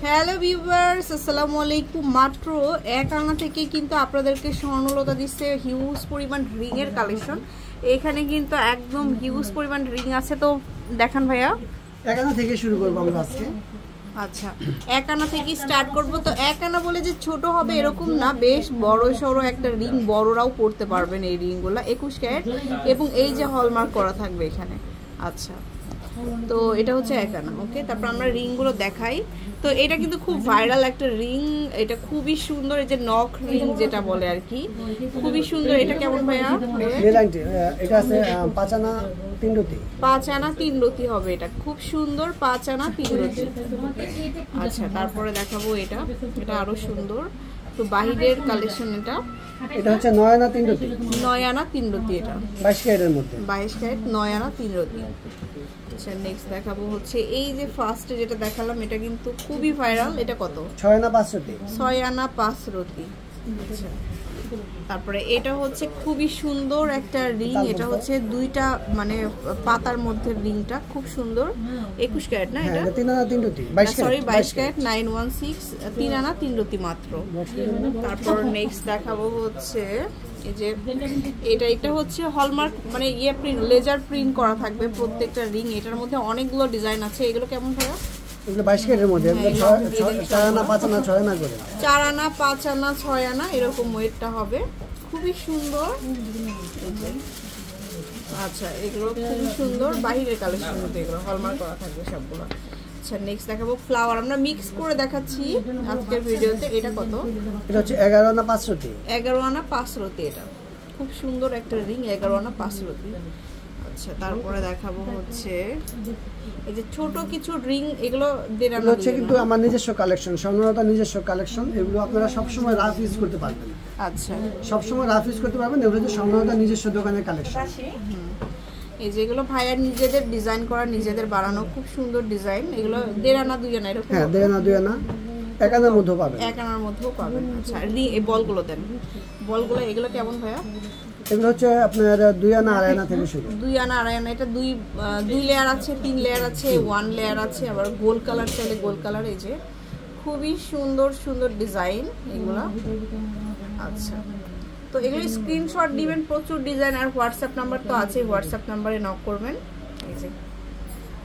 Hello viewers, আসসালামু আলাইকুম। মাত্র 1 আনা থেকে কিন্তু আপনাদেরকে স্বর্ণলতা দিচ্ছে হিউজ পরিমাণ রিং এর কালেকশন। এখানে কিন্তু একদম হিউজ পরিমাণ রিং আছে, তো দেখান ভাইয়া। 1 আনা থেকে শুরু করব আমরা আজকে। আচ্ছা, 1 আনা থেকে স্টার্ট করব। তো 1 আনা বলে যে ছোট হবে এরকম না, বেশ বড় সড়ো একটা রিং, বড়রাও পড়তে পারবেন এই রিংগুলো। 21 ক্যারেট এবং এই যে হলমার্ক করা থাকবে এখানে। আচ্ছা, তো এটা হচ্ছে 1 আনা। ওকে, তারপর আমরা রিংগুলো দেখাই। তো এটা কিন্তু খুব ভাইরাল একটা রিং, এটা খুবই সুন্দর। এই যে নক রিং যেটা বলে আর কি, খুবই সুন্দর। এটা কেমন ভাইয়া? এটা আছে 5 আনা 3 রতি। 5 আনা 3 রতি হবে এটা, খুব সুন্দর। 5 আনা 3 রতি। আচ্ছা, তারপরে দেখাবো এটা, এটা আরো সুন্দর। তো বাহিরের কালেকশন এটা হচ্ছে 9 আনা 3 রতি। 9 আনা 3 রতি, এটা 22 ক্যারেটের মধ্যে। 22 ক্যারেট 9 আনা 3 রতি। আচ্ছা, নেক্সট দেখাবো হচ্ছে এই যে ফার্স্টে যেটা দেখালাম, এটা কিন্তু খুবই ভাইরাল। এটা কত? 6 আনা 5 রতি। 6 আনা 5 রতি। আচ্ছা, তারপরে এটা হচ্ছে খুবই সুন্দর একটা রিং। এটা হচ্ছে দুইটা মানে পাতার মধ্যে রিংটা খুব সুন্দর। 21 ক্যারেট না এটা? 3 আনা 3 রতি। 22 ক্যারেট 916, 3 আনা 3 রতি মাত্র। তারপর নেক্সট দেখাবো হচ্ছে এই যে এটা হচ্ছে হলমার্ক মানে প্রিন্ট, লেজার প্রিন্ট করা থাকবে প্রত্যেকটা রিং। এটার মধ্যে অনেকগুলো ডিজাইন আছে। এগুলো কেমন ভাইয়া? এগুলো 22 ক্যারেটের মধ্যে। 4 আনা 5 আনা 6 আনা করে। 4 আনা 5 আনা 6 আনা এরকম ওয়েটটা হবে। খুবই সুন্দর। আচ্ছা, এগুলো খুবই সুন্দর বাহিরের কালেকশন, এগুলো হলমার্ক করা থাকবে সবগুলো। আচ্ছা, নেক্সট দেখাবো ফ্লাওয়ার। আমরা মিক্স করে দেখাচ্ছি আজকের ভিডিওতে। এটা কত? এটা হচ্ছে 11 আনা 5 রতি। 11 আনা 5 রতি। এটা খুব সুন্দর একটা রিং, 11 আনা 5 রতি। আচ্ছা, তারপরে দেখাবো হচ্ছে এই যে ছোট কিছু রিং। এগুলো হচ্ছে কিন্তু আমার নিজস্ব কালেকশন, স্বর্ণলতা নিজস্ব কালেকশন। এগুলো আপনারা সব সময় রাফ ইউজ করতে পারবেন। আচ্ছা, সব সময় রাফ ইউজ করতে পারবেন। এগুলো হচ্ছে স্বর্ণলতা নিজস্ব দোকানের কালেকশন। এই যেগুলো ভাইয়ার নিজেদের ডিজাইন করা, নিজেদের বানানো, খুব সুন্দর ডিজাইন। এগুলো 1.5 আনা 2 আনা এরকম। হ্যাঁ, 1.5 আনা 2 আনা 1 আনার মধ্যেও পাবেন। 1 আনার মধ্যেও পাবেন। আচ্ছা, এই বলগুলো দেন, বলগুলো। এগুলো কেমন ভাইয়া? এগুলো হচ্ছে আপনার 2 আনা 2.5 আনা থেকে শুরু। 2 আনা 2.5 আনা। এটা 2 লেয়ার আছে, 3 লেয়ার আছে, 1 লেয়ার আছে, আবার গোল কালার চাইলে গোল কালার। এই যে খুবই সুন্দর সুন্দর ডিজাইন এগুলা। আচ্ছা, তো এগুলো স্ক্রিনশট দিবেন, প্রচুর ডিজাইন। আর হোয়াটসঅ্যাপ নাম্বার তো আছে, হোয়াটসঅ্যাপ নাম্বারে নক করবেন। এই যে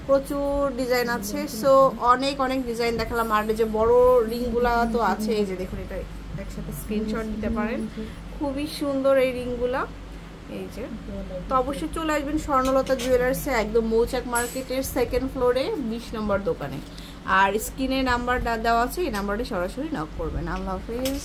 প্রচুর ডিজাইন আছে। সো অনেক অনেক ডিজাইন দেখালাম। আর যে বড় রিংগুলা তো আছে, এই যে দেখুন, এটা একসাথে স্ক্রিনশট দিতে পারেন। খুবই সুন্দর এই রিংগুলা। এই যে, তো অবশ্যই চলে আসবেন স্বর্ণলতা জুয়েলার্সে, একদম মৌচাক মার্কেটের 2nd ফ্লোরে 20 নম্বর দোকানে। আর স্ক্রিনে নাম্বার দেওয়া আছে, এই নাম্বারে সরাসরি নক করবেন। আল্লাহ হাফেজ।